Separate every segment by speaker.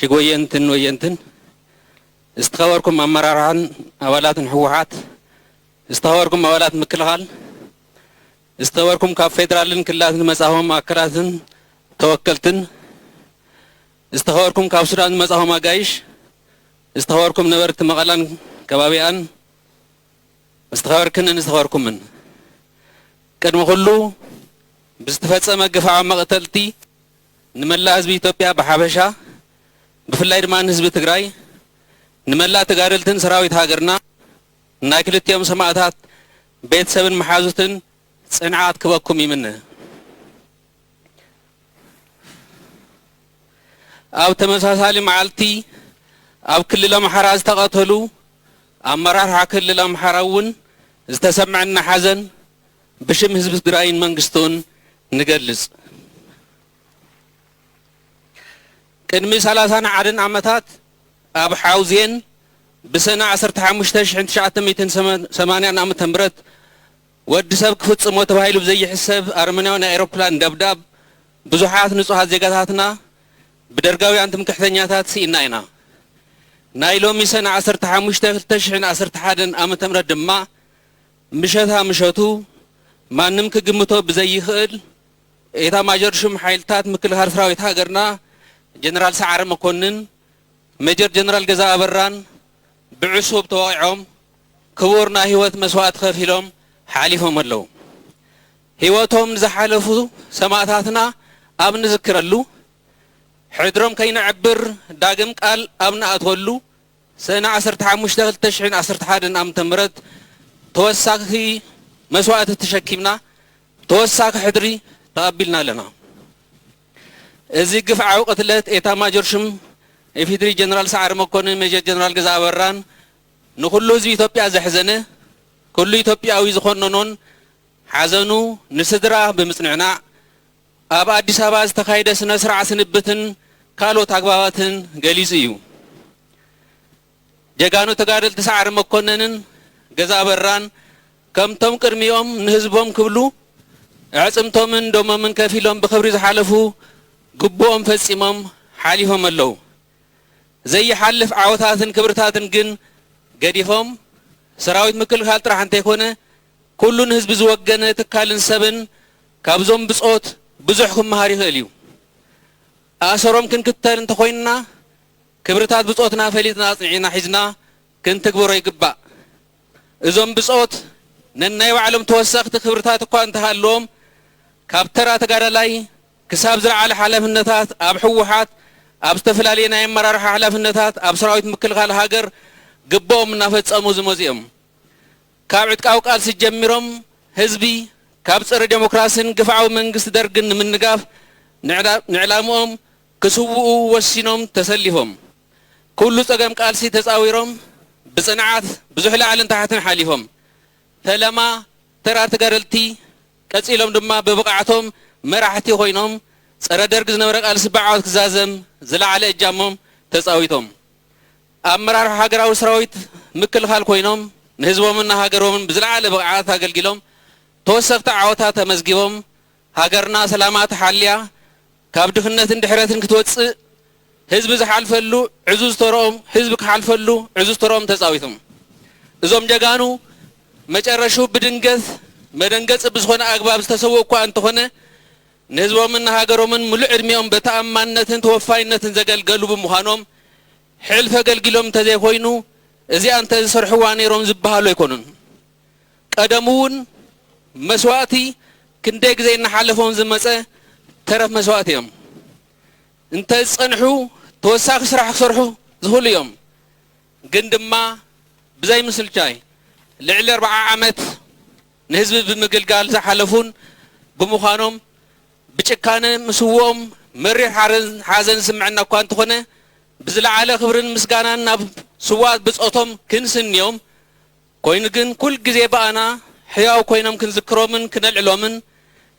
Speaker 1: شقوينتن وينتن استخبركم أمرارعن أولاد حوحات استخبركم أولاد مكلغال استخبركم كفيدرالن كلاتن مساهم أكراتن توكلتن استخبركم كابسران مساهم أجايش استخبركم نبرت مغلان كبابيان استخبركم من كان مخلو بستفادة ما قفع مقتلتي نملا حزب إثيوبيا بحبشة بفلاي دمان حزب تግራይ نملا تغارلتن سراويت هاجرنا ناكلتيوم سماعتات ቤተሰብን መሓዙትን ጽንዓት ክበኩም ይምነ ኣብ ተመሳሳሊ መዓልቲ ኣብ ክልል ኣምሓራ ዝተቐተሉ ኣመራርሓ ክልል ኣምሓራ እውን ዝተሰምዐና ሓዘን ብሽም ህዝቢ ትግራይን መንግስቱን ንገልጽ ቅድሚ 31 ዓመታት ኣብ ሓውዜን بسنة 15/1980 ዓመተ ምህረት ወዲ ሰብ ክፍጽሞ ተባሂሉ ብዘይ ሕሰብ ኣርመናውያን ኤሮፕላን ደብዳብ ብዙሓት ንጹሃት ዜጋታትና ብደርጋውያን ትምክሕተኛታት ሲኢና ኢና ናይ ሎሚ ሰነ 15/2011 ዓመተ ምህረት ድማ ምሸቱ ማንም ክግምቶ ብዘይ ይኽእል ኤታ ማጆር ሹም ሓይልታት ምክልኻል ሰራዊት ሃገርና ጀነራል ሰዓረ መኮንን ሜጀር ጀነራል ገዛ አበራን بعصوب توقعهم كبورنا هيوت مسوات خفيلهم حالفهم اللو هيوتهم زحالفوا سماعتاتنا أبن ذكر اللو حدرهم كينا عبر داقم قال أبن أتولو سنة 15/2011 عام تمرد توساك هي مسوات تشكيمنا توساك حدري تقبلنا لنا إذا قفع قتلت إيتا ماجرشم إفيدري جنرال سعر مكونن ميجر جنرال جزا وران نخلو زي إثيوبيا زحزنة كل إثيوبيا أو يزخوننون حزنو نسدرا بمصنعنا أبا أديس أبا استخايدة سنسرع سنبتن كالو تاقباواتن غليزيو جاقانو تقارل تسعر مكونن جزا وران كم توم كرميوم نهزبوم كبلو عصمتومن دوممن كفيلوم بخبري زحالفو قبوهم فسيموم حاليهم اللو زي حلف عوثاتن كبرتاتن جن قديفهم سراويت مكل خالت راح انت يكونه كلن حزب زوجنا تكالن سبن كابزوم بصوت بزحكم مهاري خليو اسروم كن كتر انت خوينا كبرتات بصوتنا فليتنا صنعنا حزنا كنت كبروا يقبا ازوم بصوت نناي وعلم توسخت كبرتات اكو انت هالوم كابترا تقالاي كساب زرع على حلفنتات اب حوحات أبستفل علينا يمرر حلفنتات أبصراويت مكلخال هاجر قبوم نافذ أموز موزيم كابعد كاوك آل سجمرهم حزبي كابصر ديمقراسين قفعوا منقس درقن من نقاف نعلامهم كسوؤوا وسينهم تسليهم كل سقم قال سي تساويرهم بصنعات بزحلة على تحت حاليهم فلما ترى تقرلتي كتسيلهم دما ببقعتهم مراحتي خوينهم سرا درق زنبرق قال سبعات كزازم زلا على اجامهم تساويتهم امرار هاجراو سراويت مكل خال كوينهم نهزبهم من هاجروم بزلا على بقعات هاجلجلهم توسخت عوتا تمزجبهم هاجرنا سلامات حاليا كابدخنت اندحرتن كتوص حزب زحالفلو عزوز تروم حزبك حالفلو عزوز تروم تساويتهم ازوم جغانو مጨረሹ بدنگث مدنگጽ بزخونه اغباب استسوقوا انت هونه نهزبهم من هاجرومن ملء ادميهم بتاماننتن توفاينتن زغلغلو بمخانوم حلف غلغلوم تزي خوينو ازي انت سرحوا نيروم زبحالو يكونن قدمون مسواتي كندي غزينا حلفون زمصه ترف مسواتيهم انت صنحو توساخ سرح سرحو زهول يوم غندما بزي مسلچاي لعل 4 عامات نهزب بمغلغال زحلفون بمخانوم بچكانه مسووم مري حزن سمعنا كو انت خونه بزلا على خبرن مسغانا ناب سوات بصوتهم كنسنيوم كوين كن كل غزي بانا حياو كوينم كنذكرومن كنلعلومن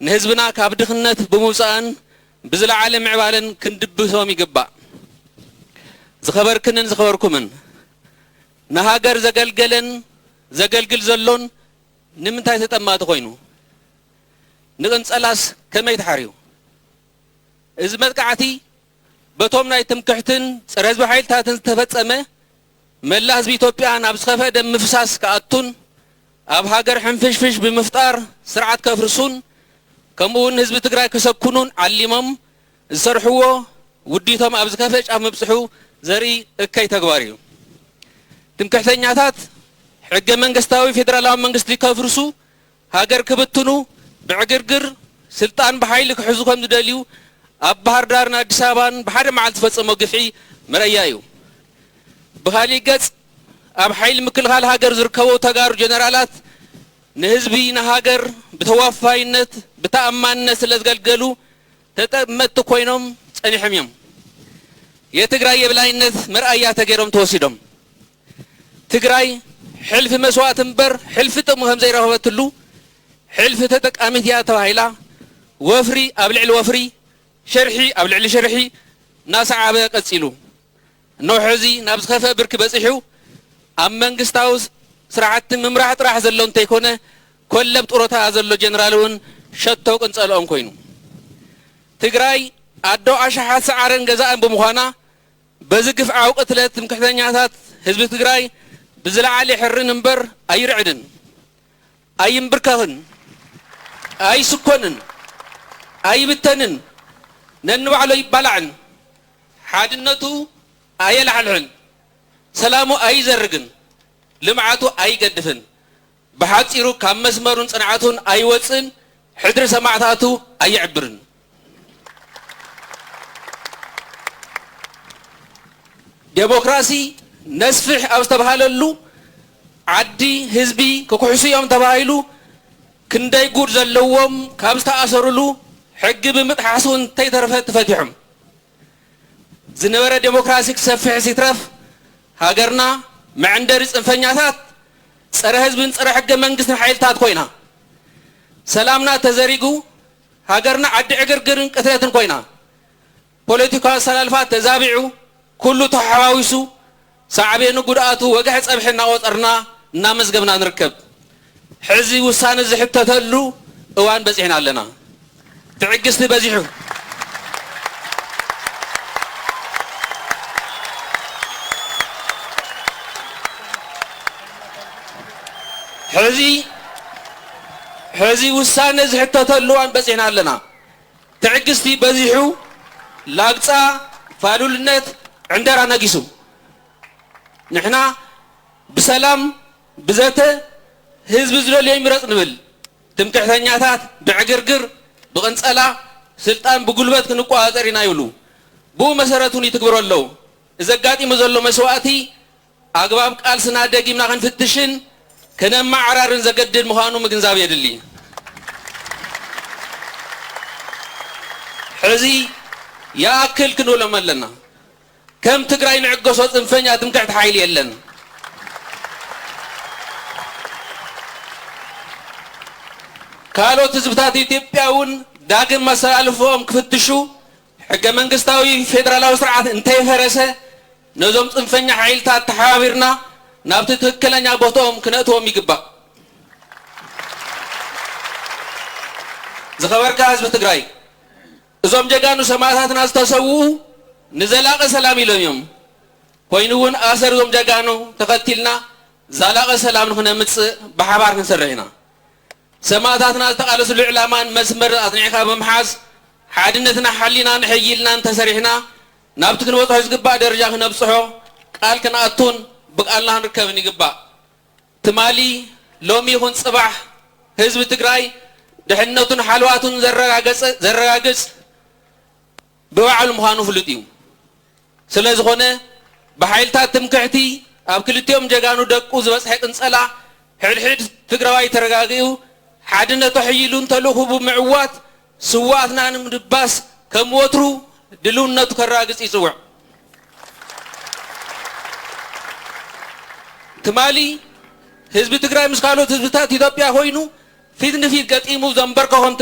Speaker 1: نهزبنا كابدخنت بموصان بزلا على معبالن كندبسوم يغبا زخبركنن زخبركمن نهاجر زغلغلن زغلغل زلون نمنتاي تطمات خوينو نقنصلاس كما يتحريو إذ مدقعتي በቶም ናይ ትምክሕትን ፀረ ህዝቢ ሓይልታትን ዝተፈጸመ መላ ህዝቢ ኢትዮጵያ ናብ ዝኸፈ ደም ምፍሳስ ከኣቱን ኣብ ሃገር ሕንፍሽፍሽ ብምፍጣር ስርዓት ከፍርሱን ከምኡውን ህዝቢ ትግራይ ከሰኩኑን ዓሊሞም ዝሰርሕዎ ውዲቶም ኣብ ዝከፈ ጫፍ ምብፅሑ ዘርኢ እከይ ተግባር እዩ ትምክሕተኛታት ሕገ መንግስታዊ ፌደራላዊ መንግስቲ ከፍርሱ ሃገር ክብትኑ ብዕግርግር ስልጣን በኃይል ክሕዙ ከም ዝደልዩ ኣብ ባህር ዳርን አዲስ አበባን ብሓደ መዓልቲ ፈጸሞ ግፍዒ መረያ እዩ ብኻሊእ ገጽ ኣብ ሓይሊ ምክልኻል ሃገር ዝርከቡ ተጋሩ ጀነራላት ንህዝቢ ንሃገር ብተዋፋይነት ብተኣማንነት ስለ ዝገልገሉ ተጠመጥቲ ኮይኖም ጸኒሖም እዮም የትግራይ የብላይነት መርአያ ተገይሮም ተወሲዶም ትግራይ ሕልፊ መስዋዕት እምበር ሕልፊ ጥቅሙ ከም ዘይረኸበትሉ ሕልፊ ተጠቃሚት እያ ተባሂላ ወፍሪ ኣብ ልዕሊ ወፍሪ ሸርሒ ኣብ ልዕሊ ሸርሒ ናሰዓበ ቀፂሉ እነሆ ሕዚ ናብ ዝኸፈ ብርኪ በፂሑ ኣብ መንግስታዊ ስርዓት ምምራሕ ጥራሕ ዘሎ እንተይኮነ ኮለብ ጡረታ ዘሎ ጀነራል እውን ሸቶ ቅንፀልኦም ኮይኑ ትግራይ ኣዶ ኣሻሓት ሰዓረን ገዛእን ብምዃና በዚ ግፍዓዊ ቅትለት ትምክሕተኛታት ህዝቢ ትግራይ ብዝለዓለ ይሕርን እምበር ኣይርዕድን ኣይንብርከኽን ኣይስኮንን ኣይብተንን ነንባዕሎ ይባላዕን ሓድነቱ ኣየላሕልሕን ሰላሙ ኣይዘርግን ልምዓቱ ኣይገድፍን ብሓፂሩ ካብ መስመሩን ጽንዓቱን ኣይወፅን ሕድሪ ሰማዕታቱ ኣይዕብርን ዴሞክራሲ ነስፍሕ ኣብ ዝተባሃለሉ ዓዲ ህዝቢ ክኩሕሱ እዮም ተባሂሉ ክንደይ ጉድ ዘለዎም ካብ ዝተኣሰሩሉ ሕጊ ብምጥሓሱ እንተይተረፈ ተፈቲሖም ዝነበረ ዴሞክራሲ ክሰፍሕ ሲትረፍ ሃገርና መዕንደሪ ጽንፈኛታት ፀረ ህዝብን ፀረ ሕገ መንግስትን ሓይልታት ኮይና ሰላምና ተዘሪጉ ሃገርና ዓዲ ዕግርግርን ቅትለትን ኮይና ፖለቲካዊ ሰላልፋት ተዛቢዑ ኩሉ ተሓዋዊሱ ሳዕቤኑ ጉድኣቱ ወግሕ ፀብሒ እናቆፀርና እናመዝገብና ንርከብ ሕዚ ውሳነ ዝሕተተሉ እዋን በፂሕና ኣለና ትዕግስቲ በዚሑ ሕዚ ውሳነ ዝሕተተሉ እዋን በፂሕና ኣለና ትዕግስቲ በዚሑ ላግፃ ፋሉልነት ዕንደራ ነጊሱ ንሕና ብሰላም ብዘተ ህዝቢ ዝደልዮ ይምረፅ ንብል ትምክሕተኛታት ብዕግርግር ብቕንፀላ ስልጣን ብጉልበት ክንቆፃፀር ኢና ይብሉ ብኡ መሰረቱን ይትግብሮ ኣለዉ እዚ ኣጋጢሙ ዘሎ መስዋእቲ ኣግባብ ቃልስና ደጊምና ክንፍትሽን ከነማዕራርን ዘገድድ ምዃኑ ምግንዛብ የድሊ ሕዚ ያክል ክንብሎም ኣለና ከም ትግራይ ንዕገሶ ጽንፈኛ ትምክሕቲ ሓይሊ የለን ካልኦት ህዝብታት ኢትዮጵያ እውን ዳግም መሰላልፎም ክፍትሹ ሕገ መንግስታዊ ፌደራላዊ ስርዓት እንተይፈረሰ ነዞም ጽንፈኛ ሓይልታት ተሓባቢርና ናብቲ ትክክለኛ ቦታኦም ክነእትዎም ይግባእ ዝኸበርካ ህዝቢ ትግራይ እዞም ጀጋኑ ሰማዕታትና ዝተሰውኡ ንዘላቐ ሰላም ኢሎም እዮም ኮይኑ እውን ኣሰር እዞም ጀጋኑ ተኸቲልና ዘላቐ ሰላም ንኽነምፅእ ብሓባር ክንሰርሕ ኢና ሰማዕታትና ዝተቃለስሉ ዕላማን መስመር ኣጽኒዕካ ብምሓዝ ሓድነትና ሓሊና ንሕይልና እንተሰሪሕና ናብቲ ክንበፅሖ ዝግባእ ደረጃ ክነብፅሖ ቃል ክንኣቱን ብቃልና ክንርከብን ይግባእ ትማሊ ሎሚ ይኹን ጽባሕ ህዝቢ ትግራይ ድሕነቱን ሓልዋቱን ዘረጋግጽ ብባዕሉ ምዃኑ ፍሉጥ እዩ ስለ ዝኾነ ብሓይልታት ትምክሕቲ ኣብ ክልቲኦም ጀጋኑ ደቁ ዝበፅሐ ቅንፀላ ሕድሕድ ትግራዋይ ተረጋጊኡ ሓድነቱ ሕይሉ እንተልኹ ብምዕዋት ስዋእትና ንምድባስ ከም ወትሩ ድልውነቱ ከራግጽ ይጽውዕ ትማሊ ህዝቢ ትግራይ ምስ ካልኦት ህዝብታት ኢትዮጵያ ኮይኑ ፊት ንፊት ገጢሙ ዘንበርከኾም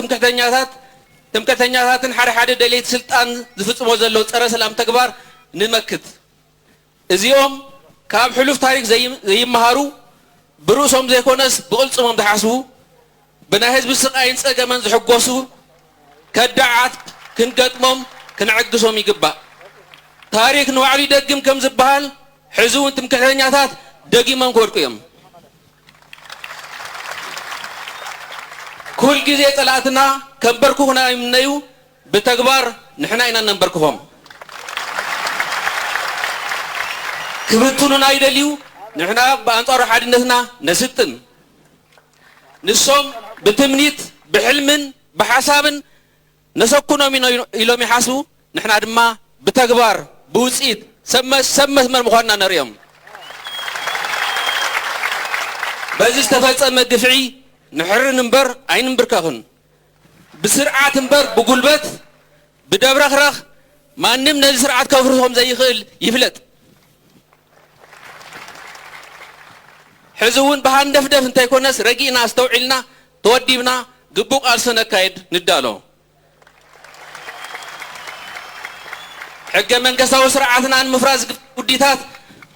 Speaker 1: ትምክሕተኛታትን ሓደ ሓደ ደሌት ስልጣን ዝፍጽሞ ዘለዉ ፀረ ሰላም ተግባር ንመክት እዚኦም ካብ ሕሉፍ ታሪክ ዘይመሃሩ ብርእሶም ዘይኮነስ ብቕልጽሞም ዝሓስቡ ብናይ ህዝቢ ስቃይን ፀገመን ዝሕጎሱ ከዳዓት ክንገጥሞም ክንዕግሶም ይግባእ ታሪክ ንባዕሉ ይደግም ከም ዝበሃል ሕዙውን ትምክሕተኛታት ደጊሞም ክወድቁ እዮም ኩል ግዜ ፀላእትና ከንበርክኹና ይምነዩ ብተግባር ንሕና ኢና ነንበርክኾም ክብትኑና ይደልዩ ንሕና ብኣንጻሩ ሓድነትና ነስጥን ንሶም ብትምኒት ብሕልምን ብሓሳብን ነሰኩኖም ኢሎም ይሓስቡ ንሕና ድማ ብተግባር ብውፅኢት ሰብ መስመር ምዃንና ነርእዮም በዚ ዝተፈፀመ ግፍዒ ንሕርን እምበር ኣይንንብርከኽን ብስርዓት እምበር ብጉልበት ብደብረኽረኽ ማንም ነዚ ስርዓት ከፍርሶም ዘይኽእል ይፍለጥ ሕዚ እውን ብሃንደፍደፍ እንተይኮነስ ረጊእና ኣስተውዒልና ተወዲብና ግቡእ ቃልሲ ነካይድ ንዳሎ ሕገ መንግስታዊ ስርዓትና ንምፍራስ ውዲታት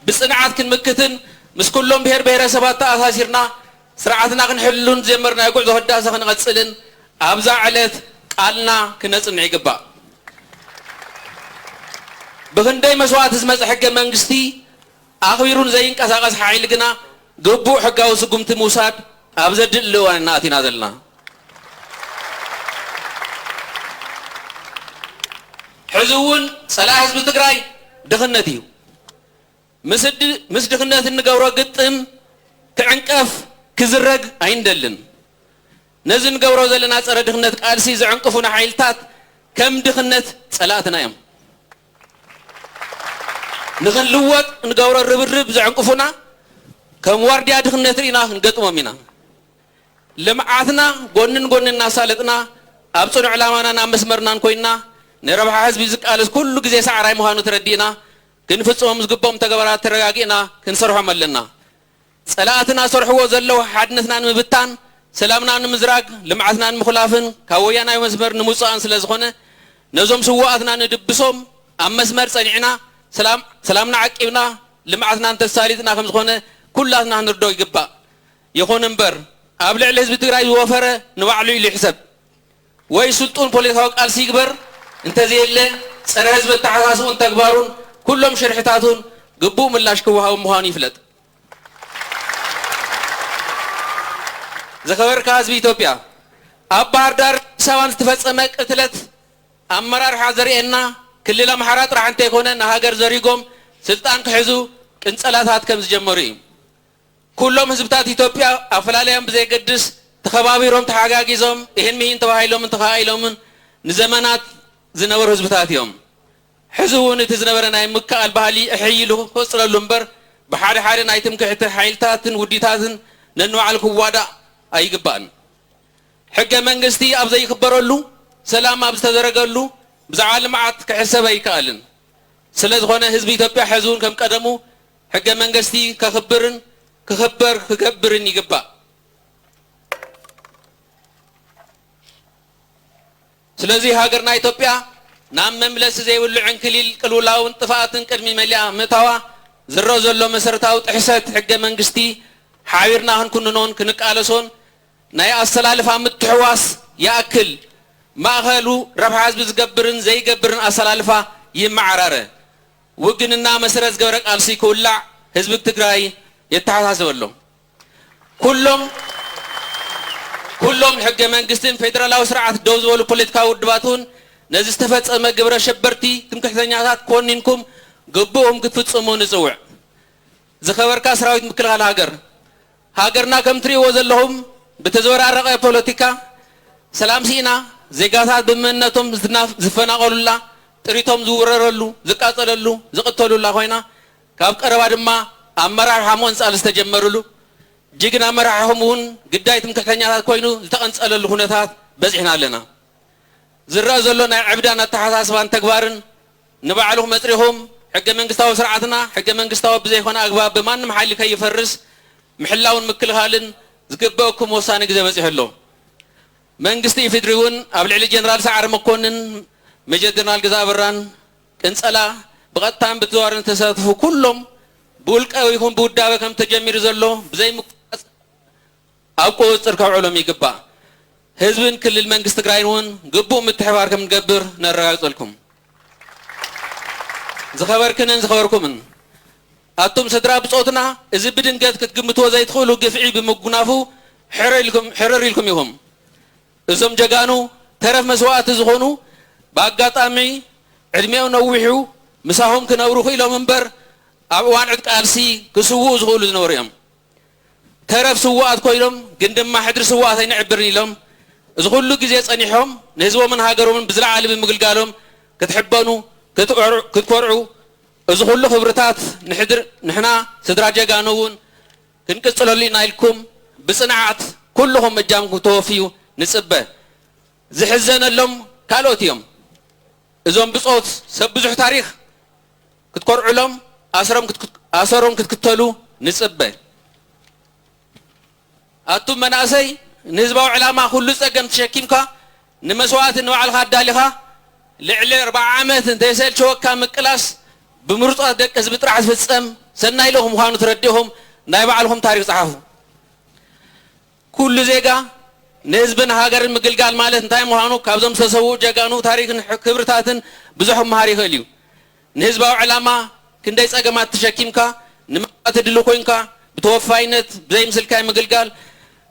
Speaker 1: ብፅንዓት ክንምክትን ምስ ኩሎም ብሄር ብሄረሰባት ተኣሳሲርና ስርዓትና ክንሕሉን ዘመርና ጉዕዞ ህዳሴ ክንቐፅልን ኣብዛ ዕለት ቃልና ክነፅንዕ ይግባእ ብክንደይ መስዋዕቲ ዝመፅእ ሕገ መንግስቲ ኣኽቢሩን ዘይንቀሳቐስ ሓይሊ ግና ግቡእ ሕጋዊ ስጉምቲ ምውሳድ ኣብ ዘድሊ እዋን እናኣቲና ዘለና ሕዚ እውን ፀላኢ ህዝቢ ትግራይ ድኽነት እዩ ምስ ድኽነት እንገብሮ ግጥም ክዕንቀፍ ክዝረግ ኣይንደልን ነዚ ንገብሮ ዘለና ፀረ ድኽነት ቃልሲ ዘዕንቅፉና ሓይልታት ከም ድኽነት ፀላእትና እዮም ንኽንልወጥ ንገብሮ ርብርብ ዘዕንቅፉና ከም ዋርድያ ድኽነት ርኢና ክንገጥሞም ኢና ልምዓትና ጎንን ጎንን እናሳለጥና ኣብ ፅኑዕ ዕላማና ናብ መስመርናን ኮይንና ንረብሓ ህዝቢ ዝቃለስ ኩሉ ግዜ ሳዕራይ ምዃኑ ተረዲእና ክንፍፅሞም ዝግብኦም ተግባራት ተረጋጊእና ክንሰርሖም ኣለና ፀላእትና ሰርሕዎ ዘለዉ ሓድነትና ንምብታን ሰላምና ንምዝራግ ልምዓትና ንምኽላፍን ካብ ወያናዊ መስመር ንምውፃእን ስለ ዝኾነ ነዞም ስዋኣትና ንድብሶም ኣብ መስመር ፀኒዕና ሰላምና ዓቂብና ልምዓትና እንተሳሊጥና ከም ዝኾነ ኩላትና ክንርዶ ይግባእ ይኹን እምበር ኣብ ልዕሊ ህዝቢ ትግራይ ዝወፈረ ንባዕሉ ኢሉ ይሕሰብ ወይ ስልጡን ፖለቲካዊ ቃልሲ ይግበር እንተዘየለ ፀረ ህዝቢ ተሓሳስቡን ተግባሩን ኩሎም ሽርሕታቱን ግቡእ ምላሽ ክወሃቡ ምዃኑ ይፍለጥ ዝኸበርካ ህዝቢ ኢትዮጵያ ኣብ ባህር ዳር ሰባን ዝተፈፀመ ቅትለት ኣመራርሓ ዘርእየና ክልል ኣምሓራ ጥራሕ እንተይኮነ ንሃገር ዘሪጎም ስልጣን ክሕዙ ቅንፀላታት ከም ዝጀመሩ እዩ ኩሎም ህዝብታት ኢትዮጵያ ኣፈላለዮም ብዘይገድስ ተኸባቢሮም ተሓጋጊዞም ይህን ምሂን ተባሂሎምን ተኻኢሎምን ንዘመናት ዝነበሩ ህዝብታት እዮም ሕዚ እውን እቲ ዝነበረ ናይ ምክኣል ባህሊ እሕይሉ ክወፅለሉ እምበር ብሓደ ሓደ ናይ ትምክሕቲ ሓይልታትን ውዲታትን ነንባዕሉ ክዋዳእ ኣይግባእን ሕገ መንግስቲ ኣብ ዘይክበረሉ ሰላም ኣብ ዝተዘረገሉ ብዛዕባ ልምዓት ክሕሰብ ኣይከኣልን ስለ ዝኾነ ህዝቢ ኢትዮጵያ ሕዚ እውን ከም ቀደሙ ሕገ መንግስቲ ከኽብርን ክገብርን ይግባእ ስለዚ ሃገርና ኢትዮጵያ ናብ መምለሲ ዘይብሉ ዕንክሊል ቅልውላውን ጥፋኣትን ቅድሚ መሊኣ ምእታዋ ዝረአ ዘሎ መሰረታዊ ጥሕሰት ሕገ መንግስቲ ሓቢርና ክንኩንኖን ክንቃለሶን ናይ ኣሰላልፋ ምትሕዋስ ይኣክል ማእኸሉ ረብሓ ህዝቢ ዝገብርን ዘይገብርን ኣሰላልፋ ይመዓራረ ውግንና መሰረት ዝገበረ ቃልሲ ክውላዕ ህዝቢ ትግራይ የተሓሳሰበሎ ኩሎም ሕገ መንግስትን ፌደራላዊ ስርዓት ደው ዝበሉ ፖለቲካዊ ውድባትን ነዚ ዝተፈፀመ ግብረ ሸበርቲ ትምክሕተኛታት ኮኒንኩም ግቡኦም ክትፍፅሙ ንፅውዕ ዝኸበርካ ሰራዊት ምክልኻል ሃገርና ከም ትሪእዎ ዘለኹም ብተዘበራረቐ ፖለቲካ ሰላም ሲኢና ዜጋታት ብምንነቶም ዝፈናቐሉላ ጥሪቶም ዝውረረሉ ዝቃፀለሉ ዝቕተሉላ ኮይና ካብ ቀረባ ድማ ኣመራርሓ ምቕንፃል ዝተጀመሩሉ ጅግና ኣመራርሓኹም እውን ግዳይ ትምክሕተኛታት ኮይኑ ዝተቐንፀለሉ ኩነታት በፂሕና ኣለና ዝረአ ዘሎ ናይ ዕብዳን ኣተሓሳስባን ተግባርን ንባዕልኹም መፅሪኹም ሕገ መንግስታዊ ስርዓትና ሕገ መንግስታዊ ብዘይኮነ ኣግባብ ብማንም ሓይሊ ከይፈርስ ምሕላውን ምክልኻልን ዝግበአኩም ወሳኒ ግዜ በፂሑ ኣሎ መንግስቲ ኢፌድሪ እውን ኣብ ልዕሊ ጀነራል ሰዓረ መኮንን ሜጀር ጀነራል ገዛ በራን ቅንፀላ ብቐጥታን ብተዘዋዋሪን ተሳተፉ ኩሎም ብውልቃዊ ይኹን ብውዳበ ከም ተጀሚሩ ዘሎ ብዘይምቁፃፅ ኣብ ቁፅር ከውዕሎም ይግባእ ህዝብን ክልል መንግስቲ ትግራይን እውን ግቡእ ምትሕባር ከም ንገብር ነረጋግፀልኩም ዝኸበርክንን ዝኸበርኩምን ኣቶም ስድራ ብጾትና እዚ ብድንገት ክትግምትዎ ዘይትኽእሉ ግፍዒ ብምጉናፉ ሕረር ኢልኩም ኢኹም እዞም ጀጋኑ ተረፍ መስዋዕቲ ዝኾኑ ብኣጋጣሚ ዕድሜኦም ነዊሑ ምሳኹም ክነብሩ ክኢሎም እምበር ኣብ እዋን ዕጥቂ ቃልሲ ክስውኡ ዝኽእሉ ዝነበሩ እዮም ተረፍ ስዋኣት ኮይኖም ግን ድማ ሕድሪ ስዋኣት ኣይንዕብርን ኢሎም እዚ ኩሉ ግዜ ጸኒሖም ንህዝቦምን ሃገሮምን ብዝለዓለ ብምግልጋሎም ክትሕበኑ ክትኮርዑ እዚ ኩሉ ክብርታት ንሕና ስድራ ጀጋኑ እውን ክንቅጽለሉ ኢና ኢልኩም ብጽንዓት ኩልኹም እጃምኩም ተወፊዩ ንጽበ ዝሕዘነሎም ካልኦት እዮም እዞም ብጾት ሰብ ብዙሕ ታሪኽ ክትኮርዑሎም ኣሰሮም ክትክተሉ ንጽበ ኣቱም መናእሰይ ንህዝባዊ ዕላማ ኩሉ ጸገም ተሸኪምካ ንመስዋዕቲ ንባዕልኻ ኣዳሊኻ ልዕሊ 40 ዓመት እንተይሰልቸወካ ምቅላስ ብምርጿት ደቂ ህዝቢ ጥራሕ ዝፍጸም ሰናይ ኢለኹም ምዃኑ ትረዲእኹም ናይ ባዕልኹም ታሪክ ጸሓፉ ኩሉ ዜጋ ንህዝብን ሃገርን ምግልጋል ማለት እንታይ ምዃኑ ካብዞም ዝተሰውኡ ጀጋኑ ታሪክን ክብርታትን ብዙሕ መሃር ይኽእል እዩ ንህዝባዊ ዕላማ ክንደይ ጸገማት ተሸኪምካ ንመስዋዕቲ ድሉ ኮይንካ ብተወፋይነት ብዘይምስልካይ ምግልጋል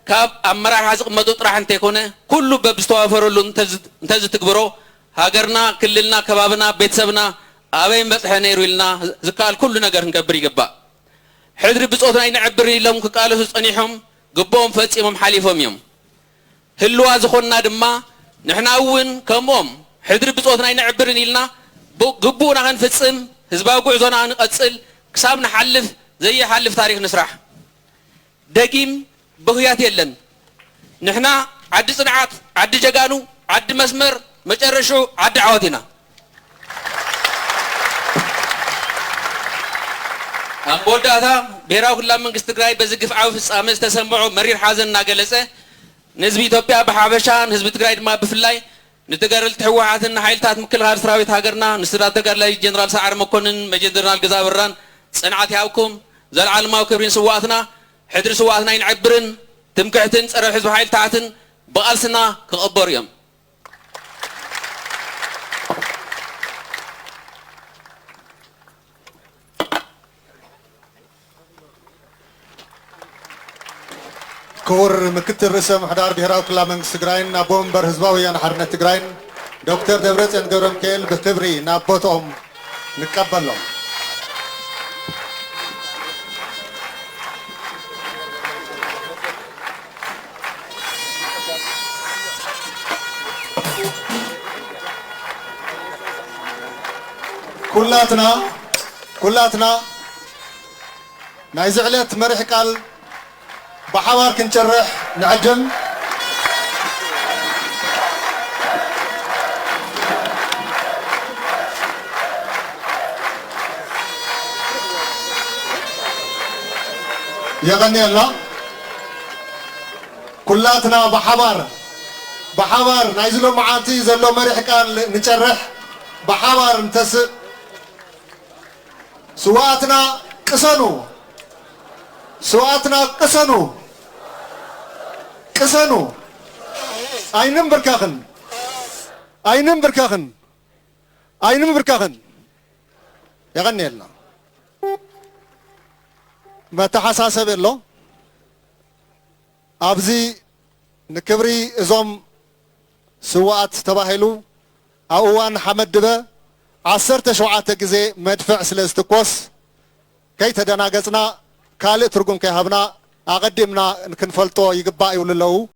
Speaker 1: ካብ ኣመራርሓ ዝቕመጡ ጥራሕ እንተይኮነ ኩሉ በብዝተዋፈረሉ እንተዝትግብሮ ሃገርና ክልልና ከባብና ቤተሰብና ኣበይ በፅሐ ነይሩ ኢልና ዝከኣል ኩሉ ነገር ክንገብር ይግባእ ሕድሪ ብጾትና ይንዕብር ኢሎም ክቃለሱ ጸኒሖም ግቦኦም ፈጺሞም ሓሊፎም እዮም ህልዋ ዝኾንና ድማ ንሕና እውን ከምኦም ሕድሪ ብጾትና ይንዕብርን ኢልና ግቡእና ክንፍጽም ህዝባዊ ጉዕዞና ንቐጽል ክሳብ ንሓልፍ ዘይሓልፍ ታሪክ ንስራሕ ደጊም ብኽያት የለን ንሕና ዓዲ ጽንዓት ዓዲ ጀጋኑ ዓዲ መስመር መጨረሻው ዓዲ ዓወት ኢና ኣብ መወዳእታ ብሄራዊ ክልላዊ መንግስቲ ትግራይ በዚ ግፍዓዊ ፍጻመ ዝተሰምዖ መሪር ሓዘን እናገለጸ ንህዝቢ ኢትዮጵያ ብሓበሻ ንህዝቢ ትግራይ ድማ ብፍላይ ንተጋደልቲ ሕወሓትን ሓይልታት ምክልኻል ሰራዊት ሃገርና ንስድራ ተጋዳላይ ጀነራል ሰዓረ መኮንን መጀር ጀነራል ገዛ በራን ጽንዓት ይሃብኩም ዘለዓለማዊ ክብሪን ስዋእትና ሕድሪ ስዋእትና ይንዕብርን ትምክሕትን ጸረ ሕዝቢ ሓይልታትን ብቓልስና ክቕበሩ እዮም
Speaker 2: ክቡር ምክትል ርእሰ ምሕዳር ብሄራዊ ክልላዊ መንግስቲ ትግራይን ኣቦ ወንበር ህዝባዊ ወያነ ሓርነት ትግራይን ዶክተር ደብረጽዮን ገብረ ሚካኤል ብክብሪ ናብ ቦትኦም ንቀበሎም ኩላትና ናይ ዝዕለት መሪሕ ቃል بحوار كنشرح نعجم يغني الله كلاتنا بحوار نايزلو معاتي زلو مريح قال نشرح بحوار نتسق سواتنا قسنو أينم بركاخن يغني لنا ما تحساسب له أبزي نكبري إزوم سوات تباهلو أوان حمد دبا 10 شوعات جزء مدفع سلستكوس كي تدنا قصنا كالي ترقم كي هبنا أقدمنا نكنفلتو يقبائي وللو